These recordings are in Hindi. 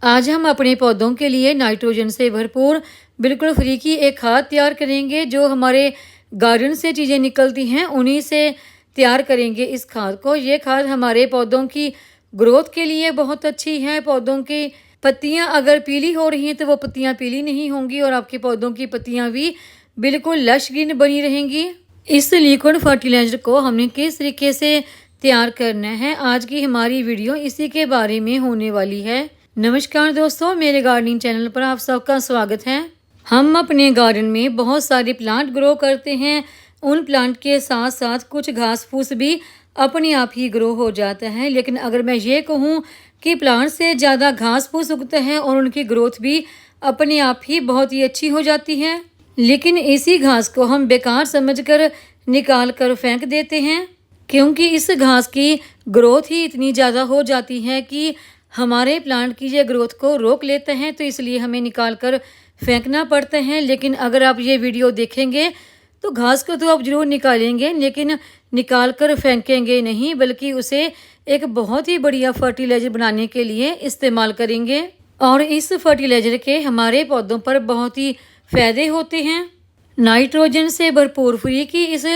आज हम अपने पौधों के लिए नाइट्रोजन से भरपूर बिल्कुल फ्री की एक खाद तैयार करेंगे। जो हमारे गार्डन से चीज़ें निकलती हैं उन्हीं से तैयार करेंगे इस खाद को। ये खाद हमारे पौधों की ग्रोथ के लिए बहुत अच्छी है। पौधों की पत्तियां अगर पीली हो रही हैं तो वो पत्तियां पीली नहीं होंगी और आपके पौधों की पत्तियां भी बिल्कुल लश ग्रीन बनी रहेंगी। इस लिक्विड फर्टिलाइजर को हमने किस तरीके से तैयार करना है, आज की हमारी वीडियो इसी के बारे में होने वाली है। नमस्कार दोस्तों, मेरे गार्डनिंग चैनल पर आप सबका स्वागत है। हम अपने गार्डन में बहुत सारे प्लांट ग्रो करते हैं। उन प्लांट के साथ साथ कुछ घास फूस भी अपने आप ही ग्रो हो जाता है। लेकिन अगर मैं ये कहूँ कि प्लांट से ज़्यादा घास फूस उगते हैं और उनकी ग्रोथ भी अपने आप ही बहुत ही अच्छी हो जाती है, लेकिन इसी घास को हम बेकार समझकर निकाल कर फेंक देते हैं, क्योंकि इस घास की ग्रोथ ही इतनी ज़्यादा हो जाती है कि हमारे प्लांट की ये ग्रोथ को रोक लेते हैं। तो इसलिए हमें निकाल कर फेंकना पड़ता है। लेकिन अगर आप ये वीडियो देखेंगे तो घास को तो आप ज़रूर निकालेंगे, लेकिन निकाल कर फेंकेंगे नहीं, बल्कि उसे एक बहुत ही बढ़िया फर्टिलाइज़र बनाने के लिए इस्तेमाल करेंगे। और इस फर्टिलाइज़र के हमारे पौधों पर बहुत ही फ़ायदे होते हैं। नाइट्रोजन से भरपूर फ्री की इस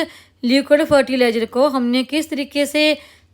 लिक्विड फर्टिलाइज़र को हमने किस तरीके से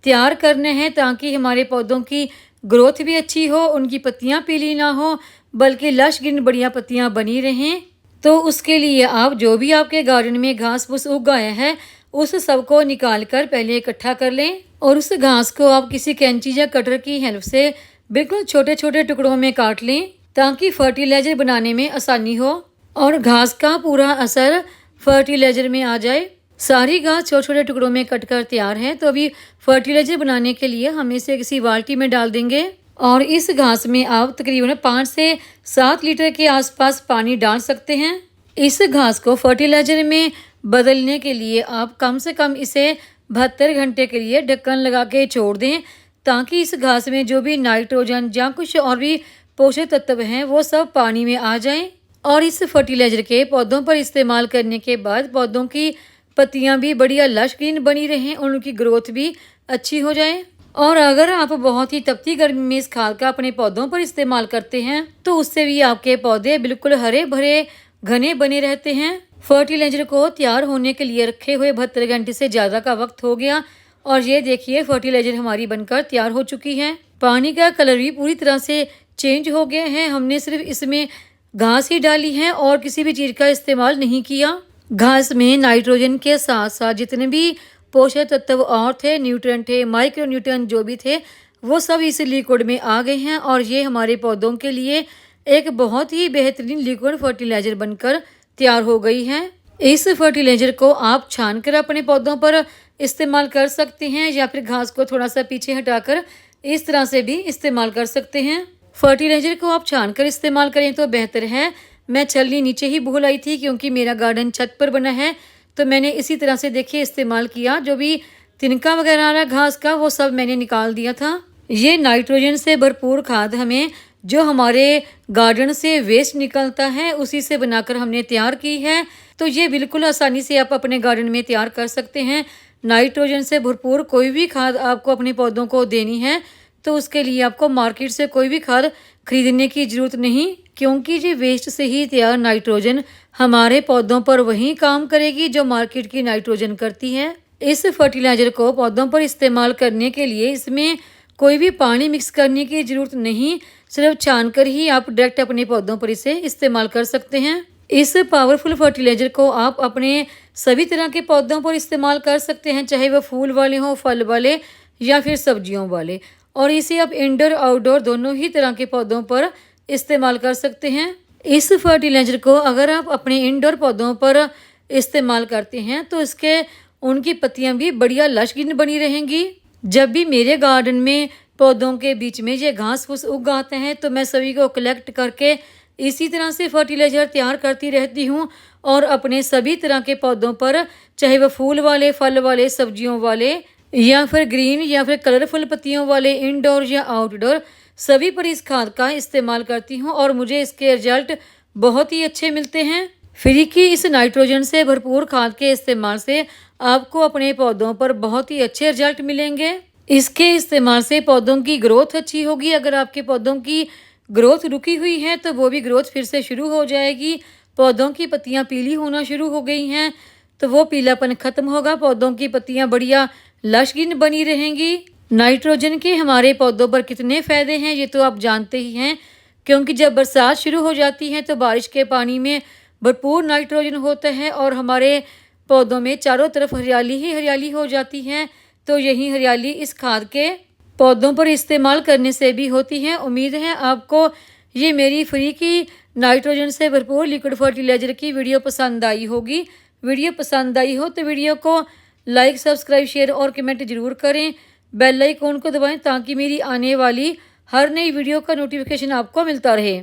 तैयार करना है ताकि हमारे पौधों की ग्रोथ भी अच्छी हो, उनकी पत्तियां पीली ना हो, बल्कि लश ग्रीन बढ़िया पत्तियां बनी रहें। तो उसके लिए आप जो भी आपके गार्डन में घास फूस उगाया है उस सब को निकाल कर पहले इकट्ठा कर लें और उस घास को आप किसी कैंची या कटर की हेल्प से बिल्कुल छोटे छोटे टुकड़ों में काट लें ताकि फर्टिलाइज़र बनाने में आसानी हो और घास का पूरा असर फर्टिलाइज़र में आ जाए। सारी घास छोटे छोटे टुकड़ों में कट कर तैयार है। तो अभी फर्टिलाइज़र बनाने के लिए हम इसे किसी बाल्टी में डाल देंगे और इस घास में आप तकरीबन 5 से 7 लीटर के आसपास पानी डाल सकते हैं। इस घास को फर्टिलाइज़र में बदलने के लिए आप कम से कम इसे 72 घंटे के लिए ढक्कन लगा के छोड़ दें ताकि इस घास में जो भी नाइट्रोजन या कुछ और भी पोषक तत्व हैं वो सब पानी में आ जाएं। और इस फर्टिलाइज़र के पौधों पर इस्तेमाल करने के बाद पौधों की पत्तियां भी बढ़िया लश ग्रीन बनी रहें और उनकी ग्रोथ भी अच्छी हो जाए। और अगर आप बहुत ही तपती गर्मी में इस खाद का अपने पौधों पर इस्तेमाल करते हैं तो उससे भी आपके पौधे बिल्कुल हरे भरे घने बने रहते हैं। फर्टिलाइज़र को तैयार होने के लिए रखे हुए 72 घंटे से ज़्यादा का वक्त हो गया और ये देखिए फर्टिलाइज़र हमारी बनकर तैयार हो चुकी है। पानी का कलर भी पूरी तरह से चेंज हो गया है। हमने सिर्फ इसमें घास ही डाली है और किसी भी चीज़ का इस्तेमाल नहीं किया। घास में नाइट्रोजन के साथ साथ जितने भी पोषक तत्व और थे, न्यूट्रिएंट थे, माइक्रो न्यूट्रिएंट जो भी थे, वो सब इस लिक्विड में आ गए हैं और ये हमारे पौधों के लिए एक बहुत ही बेहतरीन लिक्विड फर्टिलाइज़र बनकर तैयार हो गई है। इस फर्टिलाइज़र को आप छान कर अपने पौधों पर इस्तेमाल कर सकते हैं या फिर घास को थोड़ा सा पीछे हटाकर इस तरह से भी इस्तेमाल कर सकते हैं। फर्टिलाइज़र को आप छान कर इस्तेमाल करें तो बेहतर है। मैं छलनी नीचे ही भूल आई थी क्योंकि मेरा गार्डन छत पर बना है, तो मैंने इसी तरह से देखिए इस्तेमाल किया। जो भी तिनका वगैरह आ रहा घास का वो सब मैंने निकाल दिया था। ये नाइट्रोजन से भरपूर खाद हमें जो हमारे गार्डन से वेस्ट निकलता है उसी से बनाकर हमने तैयार की है। तो ये बिल्कुल आसानी से आप अपने गार्डन में तैयार कर सकते हैं। नाइट्रोजन से भरपूर कोई भी खाद आपको अपने पौधों को देनी है तो उसके लिए आपको मार्केट से कोई भी खाद खरीदने की ज़रूरत नहीं, क्योंकि ये वेस्ट से ही तैयार नाइट्रोजन हमारे पौधों पर वही काम करेगी जो मार्केट की नाइट्रोजन करती है। इस फर्टिलाइज़र को पौधों पर इस्तेमाल करने के लिए इसमें कोई भी पानी मिक्स करने की ज़रूरत नहीं, सिर्फ छान कर ही आप डायरेक्ट अपने पौधों पर इसे इस्तेमाल कर सकते हैं। इस पावरफुल फर्टिलाइज़र को आप अपने सभी तरह के पौधों पर इस्तेमाल कर सकते हैं, चाहे वह फूल वाले हों, फल वाले या फिर सब्जियों वाले। और इसे आप इंडोर आउटडोर दोनों ही तरह के पौधों पर इस्तेमाल कर सकते हैं। इस फर्टिलाइज़र को अगर आप अपने इंडोर पौधों पर इस्तेमाल करते हैं तो इसके उनकी पत्तियां भी बढ़िया लश ग्रीन बनी रहेंगी। जब भी मेरे गार्डन में पौधों के बीच में ये घास फूस उग आते हैं तो मैं सभी को कलेक्ट करके इसी तरह से फर्टिलाइज़र तैयार करती रहती हूँ और अपने सभी तरह के पौधों पर, चाहे वह फूल वाले, फल वाले, सब्जियों वाले या फिर ग्रीन या फिर कलरफुल पत्तियों वाले, इंडोर या आउटडोर, सभी पर इस खाद का इस्तेमाल करती हूँ और मुझे इसके रिजल्ट बहुत ही अच्छे मिलते हैं। फ्री की इस नाइट्रोजन से भरपूर खाद के इस्तेमाल से आपको अपने पौधों पर बहुत ही अच्छे रिजल्ट मिलेंगे। इसके इस्तेमाल से पौधों की ग्रोथ अच्छी होगी। अगर आपके पौधों की ग्रोथ रुकी हुई है तो वो भी ग्रोथ फिर से शुरू हो जाएगी। पौधों की पत्तियां पीली होना शुरू हो गई हैं तो वो पीलापन खत्म होगा, पौधों की पत्तियां बढ़िया लशगिन बनी रहेंगी। नाइट्रोजन के हमारे पौधों पर कितने फ़ायदे हैं ये तो आप जानते ही हैं, क्योंकि जब बरसात शुरू हो जाती है तो बारिश के पानी में भरपूर नाइट्रोजन होता है और हमारे पौधों में चारों तरफ हरियाली ही हरियाली हो जाती है। तो यही हरियाली इस खाद के पौधों पर इस्तेमाल करने से भी होती है। उम्मीद है आपको ये मेरी फ्री की नाइट्रोजन से भरपूर लिक्विड फर्टिलाइज़र की वीडियो पसंद आई होगी। वीडियो पसंद आई हो तो वीडियो को लाइक, सब्सक्राइब, शेयर और कमेंट ज़रूर करें। बेल आइकॉन को दबाएं ताकि मेरी आने वाली हर नई वीडियो का नोटिफिकेशन आपको मिलता रहे।